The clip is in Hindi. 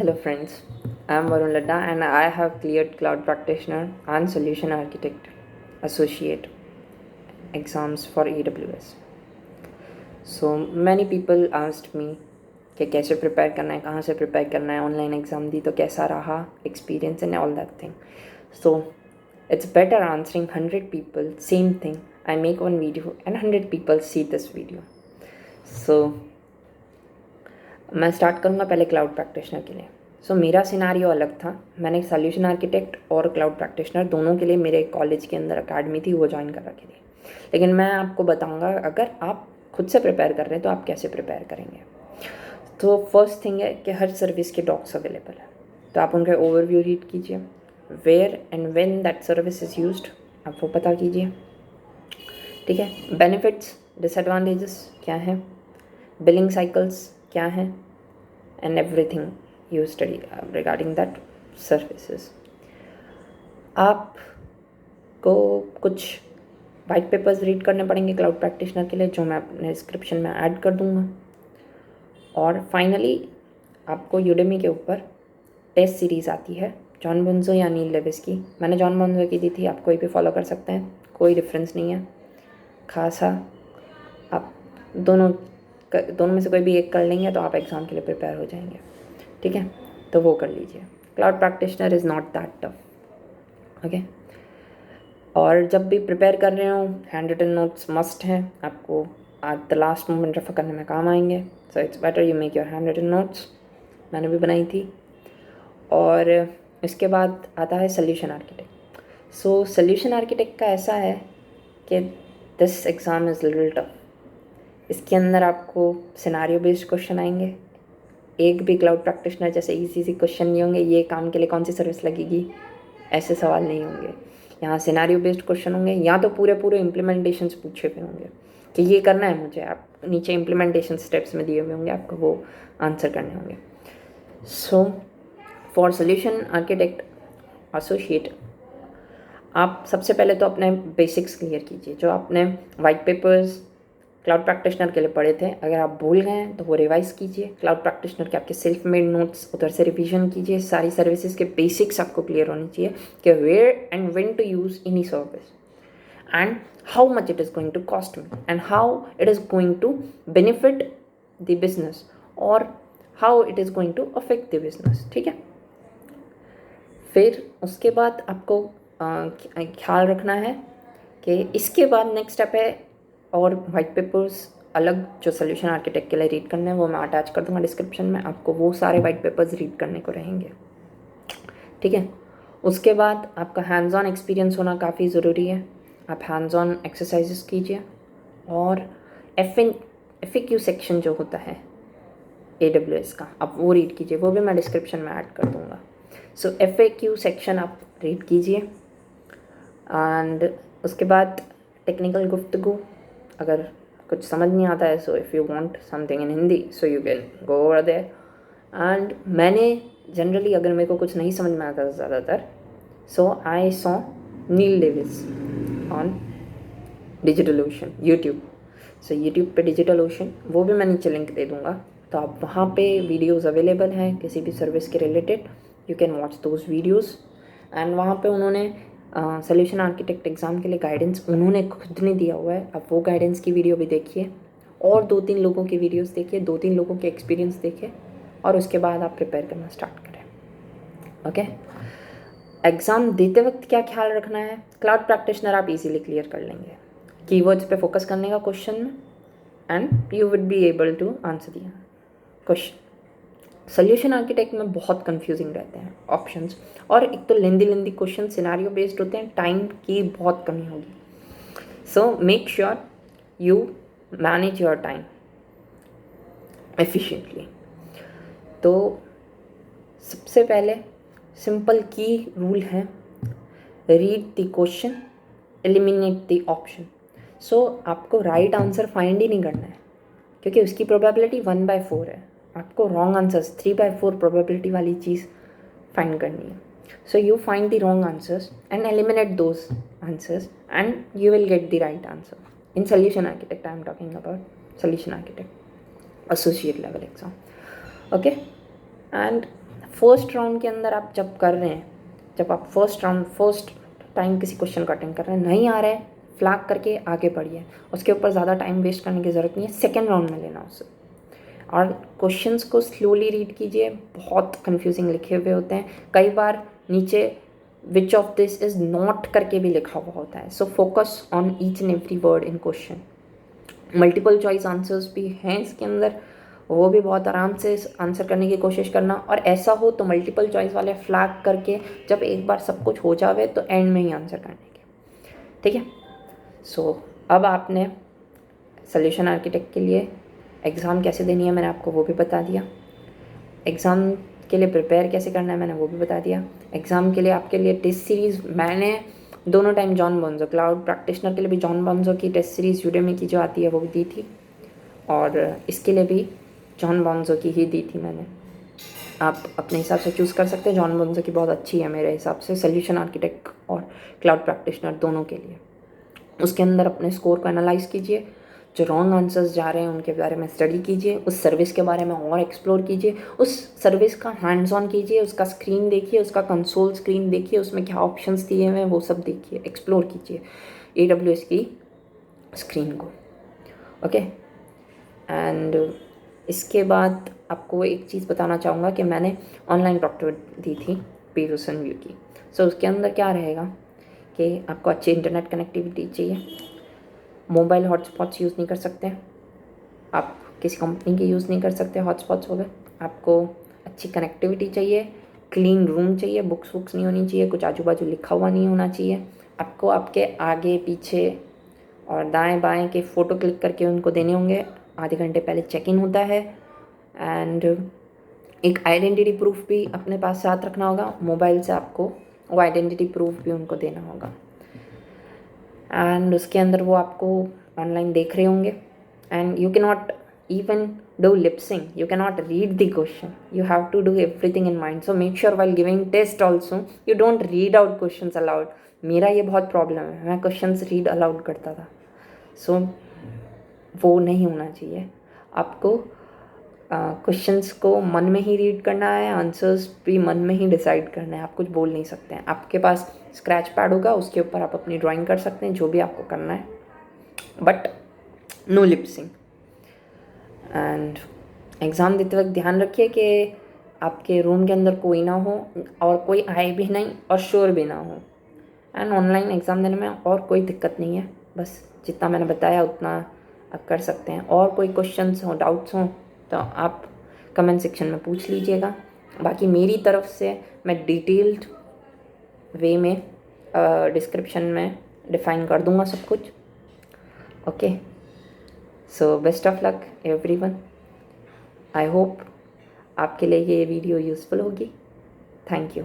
Hello friends, I am Varun Ladda and I have cleared Cloud Practitioner and Solution Architect Associate exams for AWS. So many people asked me कि कैसे प्रिपेयर करना है, कहाँ से प्रिपेयर करना है, ऑनलाइन एग्ज़ाम दी तो कैसा रहा experience and all that thing. So it's better answering 100 people same thing. I make one video and 100 people see this video. So मैं स्टार्ट करूँगा पहले क्लाउड प्रैक्टिशनर के लिए. मेरा सिनारियो अलग था. मैंने सॉल्यूशन आर्किटेक्ट और क्लाउड प्रैक्टिशनर दोनों के लिए मेरे कॉलेज के अंदर अकेडमी थी, वो ज्वाइन कर रखी थी. लेकिन मैं आपको बताऊँगा अगर आप खुद से प्रिपेयर कर रहे हैं तो आप कैसे प्रिपेयर करेंगे. तो फर्स्ट थिंग है कि हर सर्विस के डॉक्स अवेलेबल है, तो आप उनका ओवरव्यू रीड कीजिए. Where and when that service is used आप वो पता कीजिए. ठीक है. बेनिफिट्स डिसएडवांटेजेस क्या हैं, बिलिंग साइकिल्स क्या हैं, and everything you study regarding that services. आपको कुछ वाइट पेपर्स रीड करने पड़ेंगे क्लाउड प्रैक्टिशनर के लिए, जो मैं अपने डिस्क्रिप्शन में ऐड कर दूंगा. और फाइनली आपको यूडेमी के ऊपर टेस्ट सीरीज़ आती है, जॉन बोन्जो या नील लेविस की. मैंने जॉन बोन्जो की दी थी, आप कोई भी फॉलो कर सकते हैं, कोई डिफरेंस नहीं है खासा. आप दोनों में से कोई भी एक कर लेंगे तो आप एग्ज़ाम के लिए प्रिपेयर हो जाएंगे. ठीक है, तो वो कर लीजिए. Cloud practitioner is not that tough. Okay. और जब भी प्रिपेयर कर रहे हो हैंड रिटन नोट्स मस्ट हैं, आपको at the last moment refer करने में काम आएंगे. So it's better you make your handwritten notes. मैंने भी बनाई थी. और इसके बाद आता है सोल्यूशन आर्किटेक्ट. सोल्यूशन आर्किटेक्ट का ऐसा है कि this exam is little tough. इसके अंदर आपको सिनारियो बेस्ड क्वेश्चन आएंगे. एक भी क्लाउड प्रैक्टिशनर जैसे इजी क्वेश्चन नहीं होंगे, ये काम के लिए कौन सी सर्विस लगेगी, ऐसे सवाल नहीं होंगे. यहाँ सिनारियो बेस्ड क्वेश्चन होंगे, या तो पूरे इम्प्लीमेंटेशंस पूछे हुए होंगे कि ये करना है मुझे. आप नीचे इम्प्लीमेंटेशन स्टेप्स में दिए हुए होंगे, आपको वो आंसर करने होंगे. So for solution architect associate आप सबसे पहले तो अपने बेसिक्स क्लियर कीजिए. जो आपने वाइट पेपर्स क्लाउड प्रैक्टिशनर के लिए पढ़े थे, अगर आप भूल गए हैं तो वो रिवाइज कीजिए. क्लाउड प्रैक्टिशनर के आपके सेल्फ मेड नोट्स उधर से रिवीजन कीजिए. सारी सर्विसेज के बेसिक्स आपको क्लियर होनी चाहिए कि where and when to use any service and how much it is going to cost me and how it is going to benefit the business और how it is going to affect the business. ठीक है. फिर उसके बाद आपको ख्याल रखना है कि इसके बाद नेक्स्ट स्टेप है, और वाइट पेपर्स अलग जो सोल्यूशन आर्किटेक्ट के लिए रीड करने हैं वो मैं अटैच कर दूंगा डिस्क्रिप्शन में. आपको वो सारे वाइट पेपर्स रीड करने को रहेंगे. ठीक है. उसके बाद आपका हैंड्स ऑन एक्सपीरियंस होना काफ़ी ज़रूरी है. आप हैंड्स ऑन एक्सरसाइजेस कीजिए. और FAQ सेक्शन जो होता है AWS का, आप वो रीड कीजिए. वो भी मैं डिस्क्रिप्शन में ऐड कर दूँगा. सो FAQ सेक्शन आप रीड कीजिए. एंड उसके बाद टेक्निकल गुफ्तगू, अगर कुछ समझ नहीं आता है, so if you want something in Hindi so you can go over there. And मैंने जनरली अगर मेरे को कुछ नहीं समझ में आता ज़्यादातर, so I saw Neil Lewis on Digital Ocean YouTube. So YouTube पे डिजिटल ओशन, वो भी मैं नीचे लिंक दे दूँगा, तो आप वहाँ पे वीडियोज़ अवेलेबल हैं किसी भी सर्विस के related. You can watch those videos. And वहाँ पे उन्होंने सोल्यूशन आर्किटेक्ट एग्ज़ाम के लिए गाइडेंस उन्होंने खुद ने दिया हुआ है. आप वो गाइडेंस की वीडियो भी देखिए, और 2-3 लोगों की वीडियोस देखिए, 2-3 लोगों के एक्सपीरियंस देखिए, और उसके बाद आप प्रिपेयर करना स्टार्ट करें. ओके. एग्ज़ाम देते वक्त क्या ख्याल रखना है. क्लाउड प्रैक्टिशनर आप इजीली क्लियर कर लेंगे. कीवर्ड्स पे फोकस करने का क्वेश्चन में, and you would be able to answer the question. Solution architect में बहुत कंफ्यूजिंग रहते हैं ऑप्शंस, और एक तो लेंदी क्वेश्चन सिनारियो बेस्ड होते हैं, टाइम की बहुत कमी होगी. So make sure you manage your time efficiently. तो सबसे पहले सिंपल की रूल है, read the question, eliminate the option. So आपको राइट आंसर फाइंड ही नहीं करना है, क्योंकि उसकी प्रोबेबिलिटी 1/4 है. आपको रॉन्ग आंसर्स 3/4 प्रोबेबिलिटी वाली चीज़ फाइंड करनी है. So you find the wrong answers and eliminate those answers and you will get the right answer. In solution architect, I am talking about solution architect associate level exam. Okay. And first round के अंदर आप जब कर रहे हैं, जब आप फर्स्ट टाइम किसी क्वेश्चन का अटेंड कर रहे हैं, नहीं आ रहा है, फ्लैग करके आगे बढ़िए, उसके ऊपर ज़्यादा टाइम वेस्ट करने की ज़रूरत नहीं है, सेकेंड राउंड में लेना उसे। और क्वेश्चंस को स्लोली रीड कीजिए, बहुत कंफ्यूजिंग लिखे हुए होते हैं, कई बार नीचे which of this is not करके भी लिखा हुआ होता है। So focus on each and every word in question. Multiple choice answers भी हैं इसके अंदर, वो भी बहुत आराम से आंसर करने की कोशिश करना, और ऐसा हो तो मल्टीपल चॉइस वाले फ्लैग करके जब एक बार सब कुछ हो जावे तो एंड में ही आंसर करने के, ठीक है। सो अब आपने सॉल्यूशन आर्किटेक्ट के लिए एग्ज़ाम कैसे देनी है मैंने आपको वो भी बता दिया, एग्ज़ाम के लिए प्रिपेयर कैसे करना है मैंने वो भी बता दिया। एग्ज़ाम के लिए आपके लिए टेस्ट सीरीज़ मैंने दोनों टाइम जॉन बॉन्जो, क्लाउड प्रैक्टिशनर के लिए भी जॉन बॉन्जो की टेस्ट सीरीज़ यूडेमी की जो आती है वो भी दी थी, और इसके लिए भी जॉन बॉन्जो की ही दी थी मैंने। आप अपने हिसाब से चूज़ कर सकते हैं, जॉन बॉन्जो की बहुत अच्छी है मेरे हिसाब से, सॉल्यूशन आर्किटेक्ट और क्लाउड प्रैक्टिशनर दोनों के लिए। उसके अंदर अपने स्कोर को एनालाइज कीजिए, जो रॉन्ग आंसर्स जा रहे हैं उनके बारे में स्टडी कीजिए, उस सर्विस के बारे में और एक्सप्लोर कीजिए, उस सर्विस का हैंड्स ऑन कीजिए, उसका स्क्रीन देखिए, उसका कंसोल स्क्रीन देखिए, उसमें क्या ऑप्शंस दिए हुए हैं वो सब देखिए, एक्सप्लोर कीजिए AWS की स्क्रीन को, ओके। एंड इसके बाद आपको एक चीज़ बताना चाहूँगा कि मैंने ऑनलाइन प्रॉक्टर दी थी पीटरसन व्यू की। सो उसके अंदर क्या रहेगा कि आपको अच्छी इंटरनेट कनेक्टिविटी चाहिए, मोबाइल हॉटस्पॉट्स यूज़ नहीं कर सकते, आप किसी कंपनी के यूज़ नहीं कर सकते हॉटस्पॉट्स हो गए, आपको अच्छी कनेक्टिविटी चाहिए, क्लीन रूम चाहिए, बुक्स वुक्स नहीं होनी चाहिए, कुछ आजू बाजू लिखा हुआ नहीं होना चाहिए, आपको आपके आगे पीछे और दाएं बाएं के फ़ोटो क्लिक करके उनको देने होंगे, आधे घंटे पहले चेक इन होता है, एंड एक आइडेंटिटी प्रूफ भी अपने पास साथ रखना होगा, मोबाइल से आपको वो आइडेंटिटी प्रूफ भी उनको देना होगा, एंड उसके अंदर वो आपको ऑनलाइन देख रहे होंगे, and you cannot even do lip sync, you cannot read the question, you have to do everything in mind. So make sure while giving test also you don't read out questions aloud. मेरा ये बहुत प्रॉब्लम है, मैं क्वेश्चंस रीड अलाउड करता था, सो वो नहीं होना चाहिए। आपको क्वेश्चंस को मन में ही रीड करना है, आंसर्स भी मन में ही डिसाइड करना है, आप कुछ बोल नहीं सकते हैं। आपके पास स्क्रैच पैड होगा, उसके ऊपर आप अपनी ड्राइंग कर सकते हैं जो भी आपको करना है, but no lipsing. And exam देते वक्त ध्यान रखिए कि आपके रूम के अंदर कोई ना हो और कोई आए भी नहीं और शोर भी ना हो। एंड ऑनलाइन एग्ज़ाम देने में और कोई दिक्कत नहीं है, बस जितना मैंने बताया उतना आप कर सकते हैं। और कोई क्वेश्चंस हो, डाउट्स हों तो आप कमेंट सेक्शन में पूछ लीजिएगा। बाकी मेरी तरफ से मैं डिटेल्ड वे में डिस्क्रिप्शन में डिफ़ाइन कर दूँगा सब कुछ, okay. So best of luck everyone, I hope आपके लिए ये वीडियो यूज़फुल होगी। Thank you.